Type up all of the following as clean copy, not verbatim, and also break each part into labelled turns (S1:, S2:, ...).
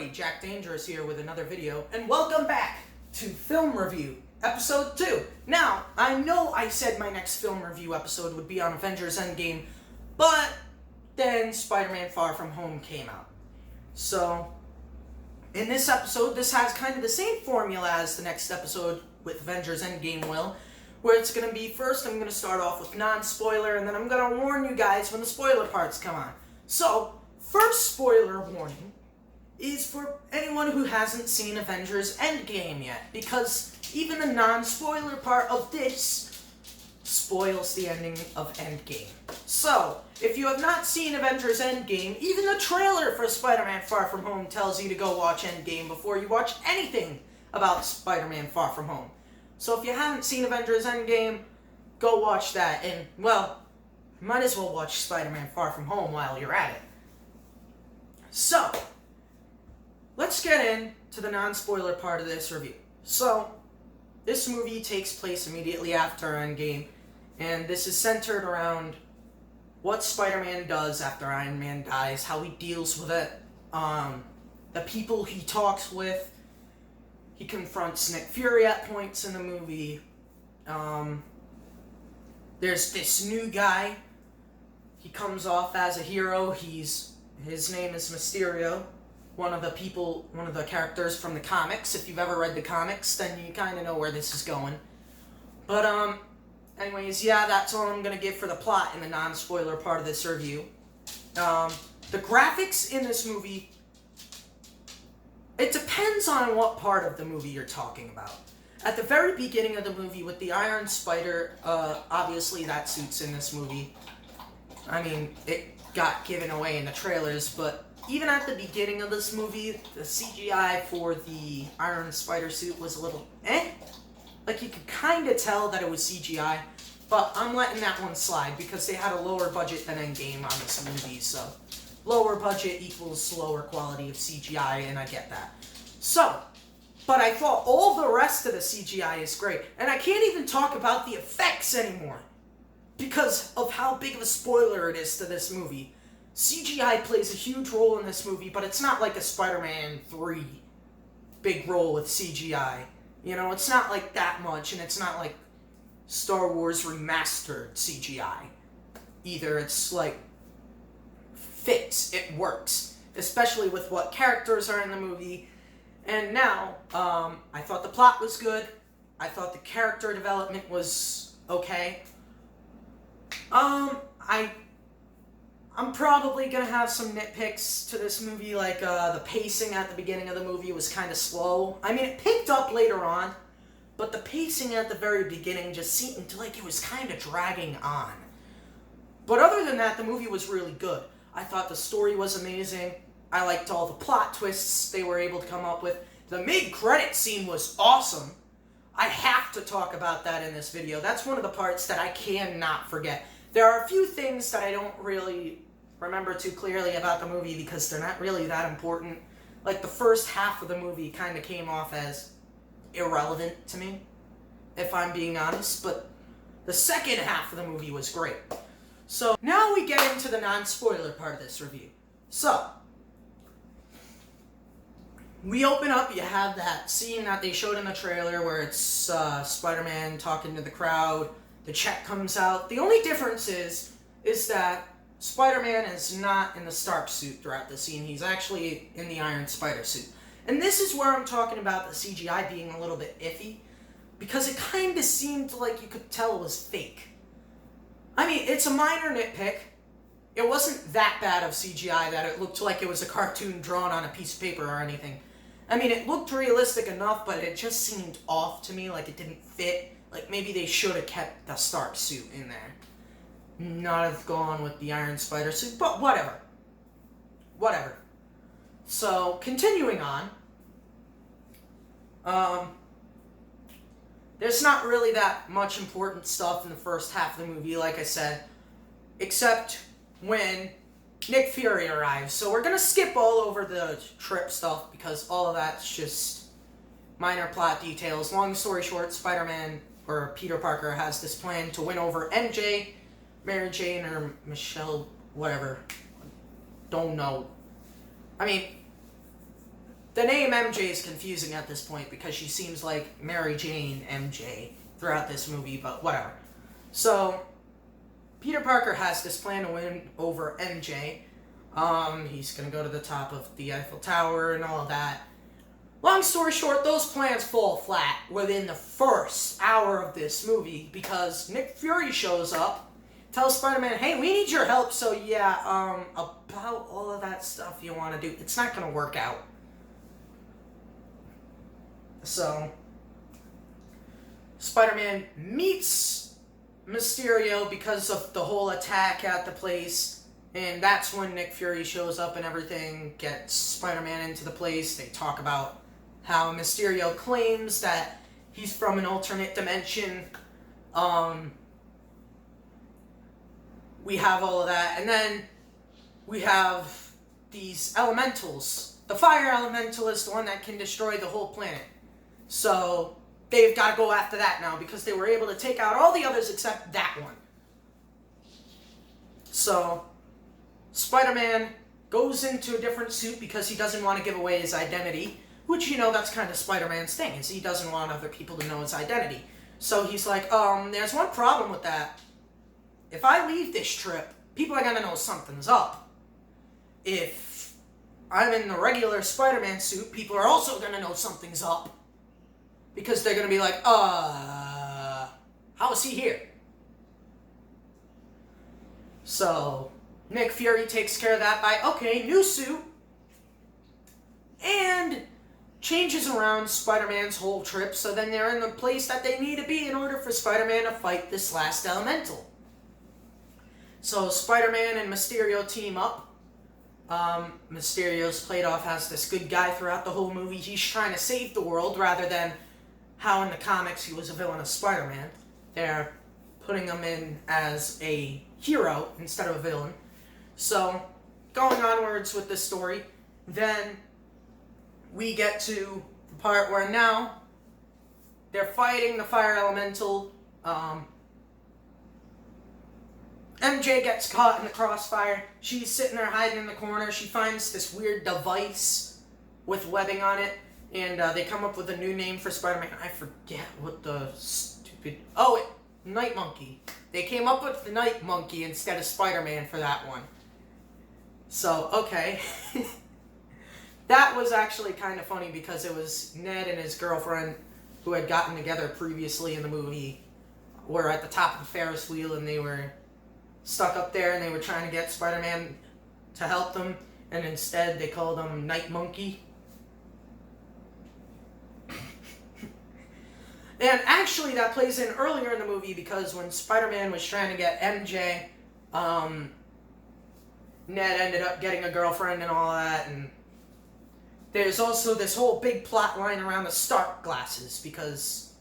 S1: everybody, Jack Dangerous here with another video, and welcome back to Film Review, Episode 2. Now, I know I said my next film review episode would be on Avengers Endgame, but then Spider-Man Far From Home came out. So, in this episode, this has kind of the same formula as the next episode with Avengers Endgame will, where it's going to be, first I'm going to start off with non-spoiler, and then I'm going to warn you guys when the spoiler parts come on. So, first spoiler warning is for anyone who hasn't seen Avengers Endgame yet, because even the non-spoiler part of this spoils the ending of Endgame. So, if you have not seen Avengers Endgame, even the trailer for Spider-Man Far From Home tells you to go watch Endgame before you watch anything about Spider-Man Far From Home. So if you haven't seen Avengers Endgame, go watch that, and, well, might as well watch Spider-Man Far From Home while you're at it. So, let's get into the non-spoiler part of this review. So, this movie takes place immediately after Endgame, and this is centered around what Spider-Man does after Iron Man dies, how he deals with it, the people he talks with. He confronts Nick Fury at points in the movie. There's this new guy. He comes off as a hero. His name is Mysterio. One of the characters from the comics. If you've ever read the comics, then you kind of know where this is going. But, anyways, yeah, that's all I'm going to give for the plot in the non-spoiler part of this review. The graphics in this movie, it depends on what part of the movie you're talking about. At the very beginning of the movie with the Iron Spider, obviously that suit's in this movie. I mean, it got given away in the trailers, but even at the beginning of this movie, the CGI for the Iron Spider suit was a little Like, you could kind of tell that it was CGI, but I'm letting that one slide because they had a lower budget than Endgame on this movie, so lower budget equals lower quality of CGI, and I get that. So, but I thought all the rest of the CGI is great, and I can't even talk about the effects anymore because of how big of a spoiler it is to this movie. CGI plays a huge role in this movie, but it's not like a Spider-Man 3 big role with CGI. You know, it's not like that much, and it's not like Star Wars Remastered CGI either. It's like fits, it works, especially with what characters are in the movie. And now, I thought the plot was good. I thought the character development was okay. I'm probably gonna have some nitpicks to this movie, like the pacing at the beginning of the movie was kind of slow. I mean, it picked up later on, but the pacing at the very beginning just seemed like it was kind of dragging on. But other than that, the movie was really good. I thought the story was amazing. I liked all the plot twists they were able to come up with. The mid-credit scene was awesome. I have to talk about that in this video. That's one of the parts that I cannot forget. There are a few things that I don't really remember too clearly about the movie because they're not really that important. Like, the first half of the movie kind of came off as irrelevant to me, if I'm being honest, but the second half of the movie was great. So, now we get into the non-spoiler part of this review. So, we open up, you have that scene that they showed in the trailer where it's Spider-Man talking to the crowd, the check comes out. The only difference is that Spider-Man is not in the Stark suit throughout the scene, he's actually in the Iron Spider suit. And this is where I'm talking about the CGI being a little bit iffy, because it kind of seemed like you could tell it was fake. I mean, it's a minor nitpick. It wasn't that bad of CGI that it looked like it was a cartoon drawn on a piece of paper or anything. I mean, it looked realistic enough, but it just seemed off to me, like it didn't fit. Like, maybe they should have kept the Stark suit in there. Not have gone with the Iron Spider suit, but whatever. Whatever. So, continuing on. There's not really that much important stuff in the first half of the movie, like I said, except when Nick Fury arrives. So we're gonna skip all over the trip stuff because all of that's just minor plot details. Long story short, Spider-Man, or Peter Parker, has this plan to win over MJ, Mary Jane, or Michelle, whatever. Don't know. I mean, the name MJ is confusing at this point because she seems like Mary Jane MJ throughout this movie, but whatever. So, Peter Parker has this plan to win over MJ. He's gonna go to the top of the Eiffel Tower and all of that. Long story short, those plans fall flat within the first hour of this movie because Nick Fury shows up, tells Spider-Man, hey, we need your help, so yeah, about all of that stuff you want to do, it's not gonna work out. So, Spider-Man meets Mysterio because of the whole attack at the place, and that's when Nick Fury shows up and everything, gets Spider-Man into the place. They talk about how Mysterio claims that he's from an alternate dimension. We have all of that, and then we have these elementals. The fire elemental is the one that can destroy the whole planet. So, they've got to go after that now because they were able to take out all the others except that one. So, Spider-Man goes into a different suit because he doesn't want to give away his identity, which, you know, that's kind of Spider-Man's thing, is he doesn't want other people to know his identity. So he's like, there's one problem with that. If I leave this trip, people are going to know something's up. If I'm in the regular Spider-Man suit, people are also going to know something's up. Because they're going to be like, how is he here? So, Nick Fury takes care of that by, okay, new suit. And changes around Spider-Man's whole trip, so then they're in the place that they need to be in order for Spider-Man to fight this last elemental. So, Spider-Man and Mysterio team up. Mysterio's played off as this good guy throughout the whole movie. He's trying to save the world rather than how in the comics he was a villain of Spider-Man. They're putting him in as a hero instead of a villain. So, going onwards with this story, then we get to the part where now they're fighting the fire elemental. MJ gets caught in the crossfire. She's sitting there hiding in the corner. She finds this weird device with webbing on it. And they come up with a new name for Spider-Man. I forget what the stupid... Night Monkey. They came up with the Night Monkey instead of Spider-Man for that one. So, okay. That was actually kind of funny because it was Ned and his girlfriend who had gotten together previously in the movie were at the top of the Ferris wheel and they were stuck up there and they were trying to get Spider-Man to help them, and instead they called him Night Monkey. And actually that plays in earlier in the movie because when Spider-Man was trying to get MJ, Ned ended up getting a girlfriend and all that, and there's also this whole big plot line around the Stark glasses because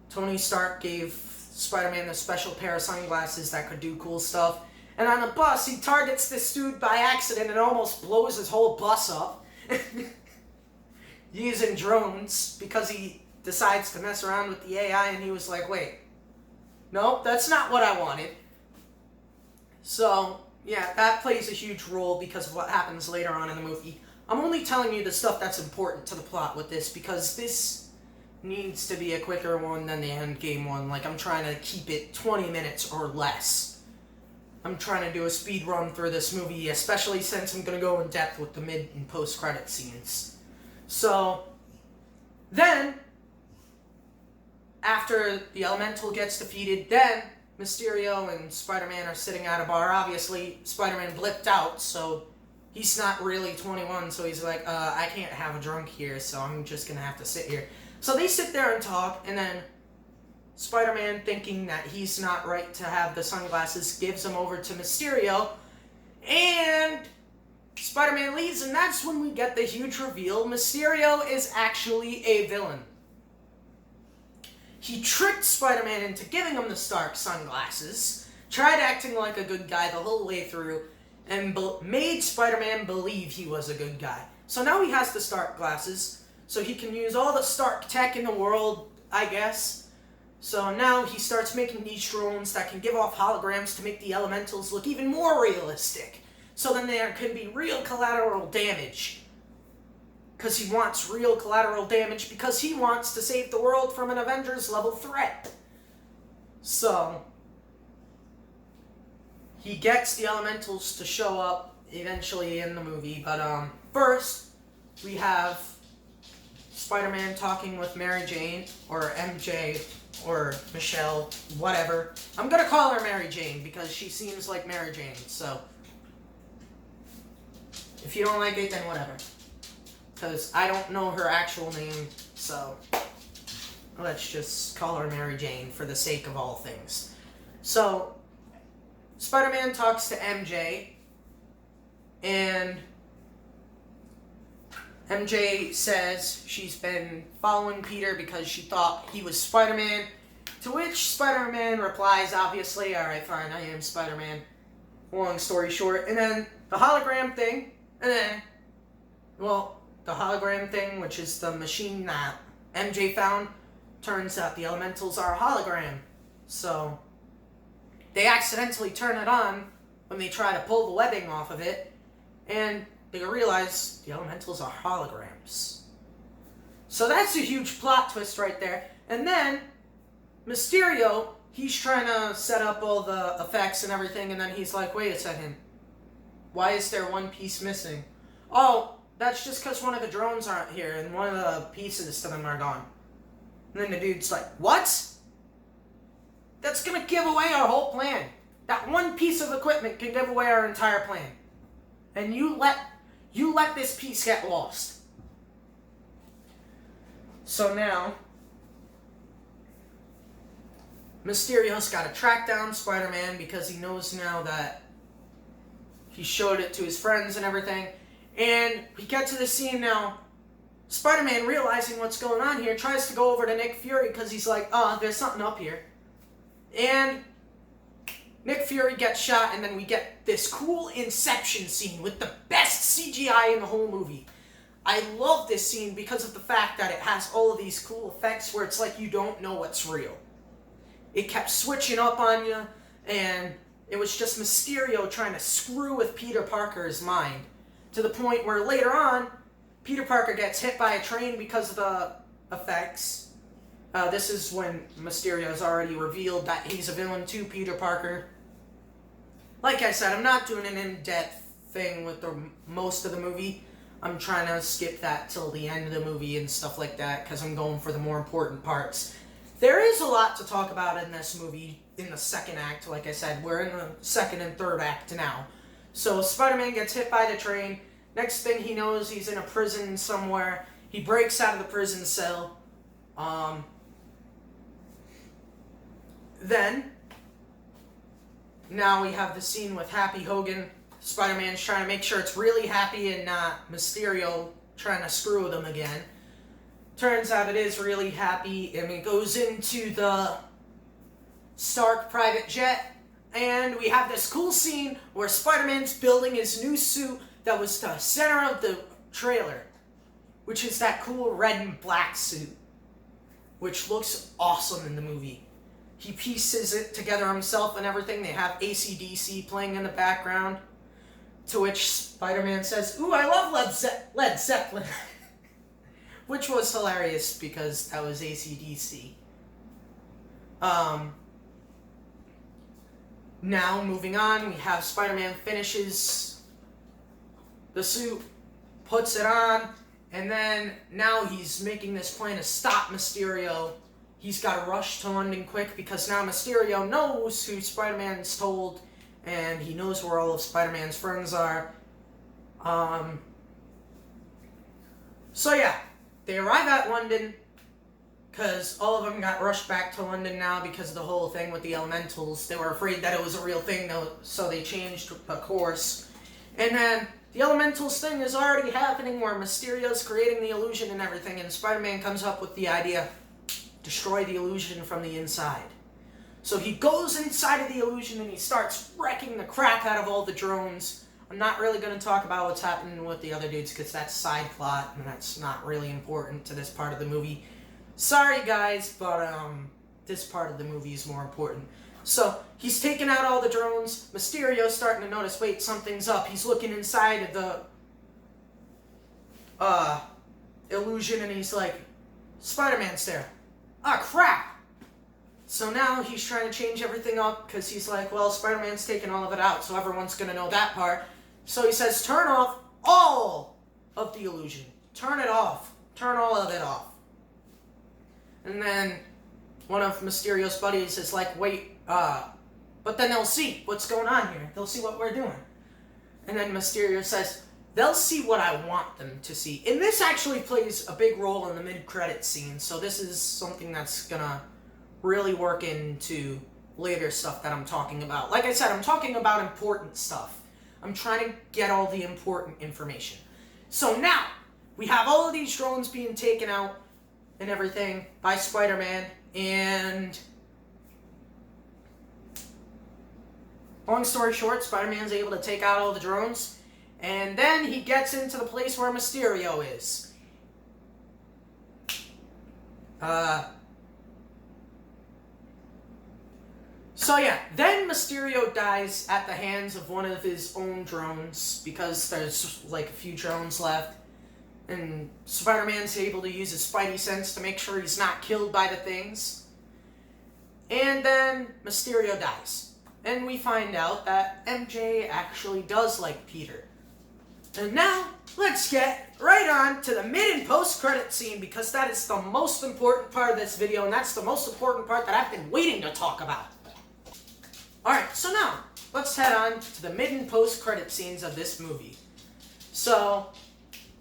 S1: Tony Stark gave Spider-Man the special pair of sunglasses that could do cool stuff. And on the bus, he targets this dude by accident and almost blows his whole bus up using drones because he decides to mess around with the AI and he was like, wait, nope, that's not what I wanted. So, yeah, that plays a huge role because of what happens later on in the movie. I'm only telling you the stuff that's important to the plot with this because this needs to be a quicker one than the Endgame one. Like, I'm trying to keep it 20 minutes or less. I'm trying to do a speed run through this movie, especially since I'm going to go in depth with the mid and post-credit scenes. So, then, after the Elemental gets defeated, then Mysterio and Spider-Man are sitting at a bar. Obviously, Spider-Man blipped out, so he's not really 21, so he's like, I can't have a drunk here, so I'm just going to have to sit here. So they sit there and talk, and then Spider-Man, thinking that he's not right to have the sunglasses, gives them over to Mysterio, and Spider-Man leaves, and that's when we get the huge reveal. Mysterio is actually a villain. He tricked Spider-Man into giving him the Stark sunglasses, tried acting like a good guy the whole way through, and made Spider-Man believe he was a good guy. So now he has the Stark glasses, so he can use all the Stark tech in the world, I guess. So now he starts making these drones that can give off holograms to make the elementals look even more realistic. So then there can be real collateral damage. because he wants real collateral damage, because he wants to save the world from an Avengers level threat. So he gets the elementals to show up eventually in the movie, but first we have Spider-Man talking with Mary Jane, or MJ, or Michelle, whatever. I'm gonna call her Mary Jane because she seems like Mary Jane, so if you don't like it, then whatever. Because I don't know her actual name, so let's just call her Mary Jane for the sake of all things. So Spider-Man talks to MJ, and MJ says she's been following Peter because she thought he was Spider-Man, to which Spider-Man replies, obviously, alright, fine, I am Spider-Man. Long story short. And then the hologram thing, and then, well, the hologram thing, which is the machine that MJ found, turns out the elementals are a hologram. So they accidentally turn it on when they try to pull the webbing off of it, and they realize the elementals are holograms. So that's a huge plot twist right there. And then Mysterio, he's trying to set up all the effects and everything, and then he's like, wait a second, why is there one piece missing? Oh, that's just because one of the drones aren't here, and one of the pieces to them are gone. And then the dude's like, what? That's gonna give away our whole plan. That one piece of equipment can give away our entire plan. And you let this piece get lost. So now Mysterio's got to track down Spider-Man because he knows now that he showed it to his friends and everything. And we get to the scene now. Spider-Man, realizing what's going on here, tries to go over to Nick Fury because he's like, there's something up here. And Nick Fury gets shot, and then we get this cool Inception scene with the best CGI in the whole movie. I love this scene because of the fact that it has all of these cool effects where it's like you don't know what's real. It kept switching up on you, and it was just Mysterio trying to screw with Peter Parker's mind, to the point where later on, Peter Parker gets hit by a train because of the effects. This is when Mysterio's already revealed that he's a villain to Peter Parker. Like I said, I'm not doing an in-depth thing with most of the movie. I'm trying to skip that till the end of the movie and stuff like that, because I'm going for the more important parts. There is a lot to talk about in this movie in the second act. Like I said, we're in the second and third act now. So Spider-Man gets hit by the train. Next thing he knows, he's in a prison somewhere. He breaks out of the prison cell. Then, now we have the scene with Happy Hogan. Spider-Man's trying to make sure it's really Happy and not Mysterio trying to screw with him again. Turns out it is really Happy, and it goes into the Stark private jet, and we have this cool scene where Spider-Man's building his new suit that was the center of the trailer, which is that cool red and black suit, which looks awesome in the movie. He pieces it together himself and everything. They have AC/DC playing in the background, to which Spider-Man says, "Ooh, I love Led Zeppelin," which was hilarious because that was AC/DC. Now, moving on, we have Spider-Man finishes the suit, puts it on, and then now he's making this plan to stop Mysterio. He's got to rush to London quick because now Mysterio knows who Spider-Man's told, and he knows where all of Spider-Man's friends are. So yeah, they arrive at London because all of them got rushed back to London now because of the whole thing with the elementals. They were afraid that it was a real thing, though, so they changed the course. And then the elementals thing is already happening where Mysterio's creating the illusion and everything, and Spider-Man comes up with the idea, destroy the illusion from the inside. So he goes inside of the illusion and he starts wrecking the crap out of all the drones. I'm not really going to talk about what's happening with the other dudes because that's side plot and that's not really important to this part of the movie. Sorry guys, but this part of the movie is more important. So he's taking out all the drones. Mysterio's starting to notice, wait, something's up. He's looking inside of illusion, and he's like, Spider-Man's there. Ah, crap! So now he's trying to change everything up because he's like, well, Spider-Man's taking all of it out, so everyone's going to know that part. So he says, turn off all of the illusion. Turn it off. Turn all of it off. And then one of Mysterio's buddies is like, wait, but then they'll see what's going on here. They'll see what we're doing. And then Mysterio says, they'll see what I want them to see. And this actually plays a big role in the mid-credit scene, so this is something that's gonna really work into later stuff that I'm talking about. Like I said, I'm talking about important stuff. I'm trying to get all the important information. So now, we have all of these drones being taken out and everything by Spider-Man, and long story short, Spider-Man's able to take out all the drones, and then he gets into the place where Mysterio is. So yeah, then Mysterio dies at the hands of one of his own drones, because there's like a few drones left. And Spider-Man's able to use his Spidey sense to make sure he's not killed by the things. And then Mysterio dies. And we find out that MJ actually does like Peter. And now, let's get right on to the mid and post-credit scene, because that is the most important part of this video, and that's the most important part that I've been waiting to talk about. Alright, so now, let's head on to the mid and post-credit scenes of this movie. So,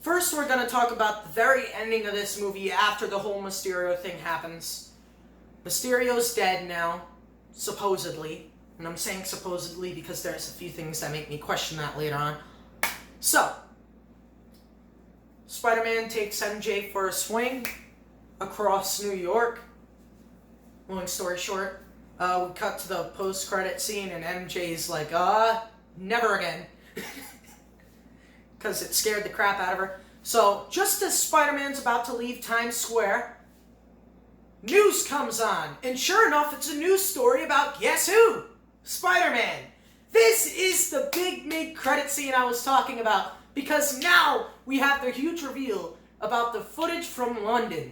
S1: first we're going to talk about the very ending of this movie after the whole Mysterio thing happens. Mysterio's dead now, supposedly. And I'm saying supposedly because there's a few things that make me question that later on. So, Spider-Man takes MJ for a swing across New York. Long story short, we cut to the post-credit scene and MJ's like, never again. Because it scared the crap out of her. So, just as Spider-Man's about to leave Times Square, news comes on. And sure enough, it's a news story about guess who? Spider-Man. This is the big mid-credit scene I was talking about, because now we have the huge reveal about the footage from London.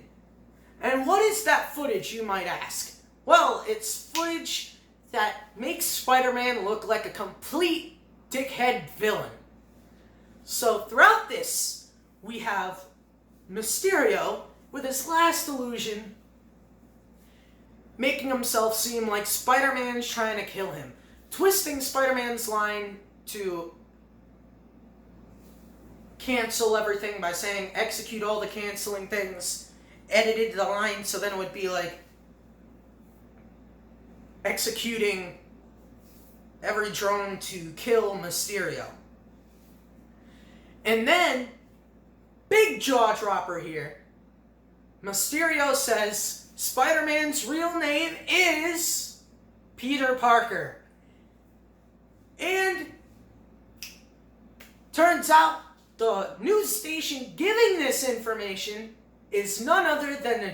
S1: And what is that footage, you might ask? Well, it's footage that makes Spider-Man look like a complete dickhead villain. So throughout this, we have Mysterio, with his last illusion, making himself seem like Spider-Man's trying to kill him, twisting Spider-Man's line to cancel everything by saying execute all the canceling things, edited the line so then it would be like executing every drone to kill Mysterio. And then, big jaw dropper here, Mysterio says Spider-Man's real name is Peter Parker. And turns out the news station giving this information is none other than the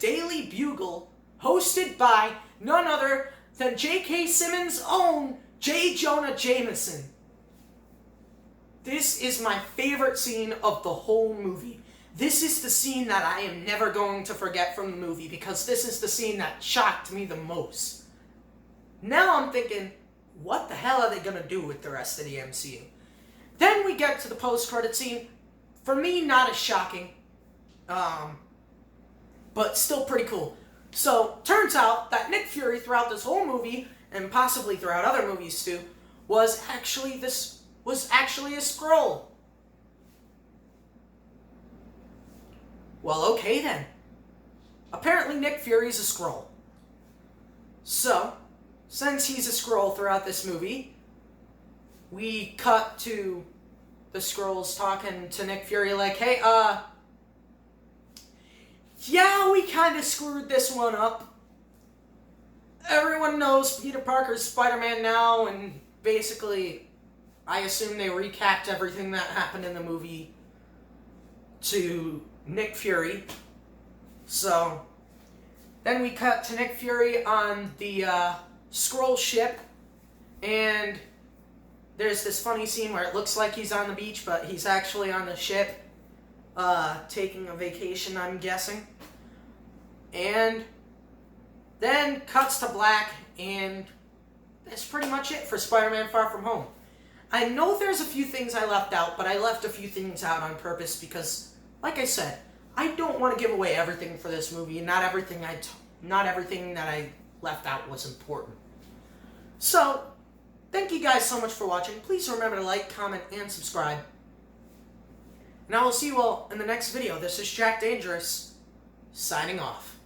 S1: Daily Bugle, hosted by none other than J.K. Simmons' own J. Jonah Jameson. This is my favorite scene of the whole movie. This is the scene that I am never going to forget from the movie, because this is the scene that shocked me the most. Now I'm thinking, what the hell are they going to do with the rest of the MCU? Then we get to the post-credit scene. For me, not as shocking. But still pretty cool. So, turns out that Nick Fury throughout this whole movie, and possibly throughout other movies too, was actually a Skrull. Well, okay then. Apparently Nick Fury's a Skrull. So, since he's a Skrull throughout this movie, we cut to the Skrulls talking to Nick Fury like, hey, yeah, we kind of screwed this one up. Everyone knows Peter Parker's Spider-Man now, and basically, I assume they recapped everything that happened in the movie to Nick Fury. So, then we cut to Nick Fury on the Skrull ship, and there's this funny scene where it looks like he's on the beach, but he's actually on the ship, taking a vacation, I'm guessing. And then cuts to black, and that's pretty much it for Spider-Man Far From Home. I know there's a few things I left out, but I left a few things out on purpose because, like I said, I don't want to give away everything for this movie, and not everything that I left out was important. So, thank you guys so much for watching. Please remember to like, comment, and subscribe. And I will see you all in the next video. This is Jack Dangerous, signing off.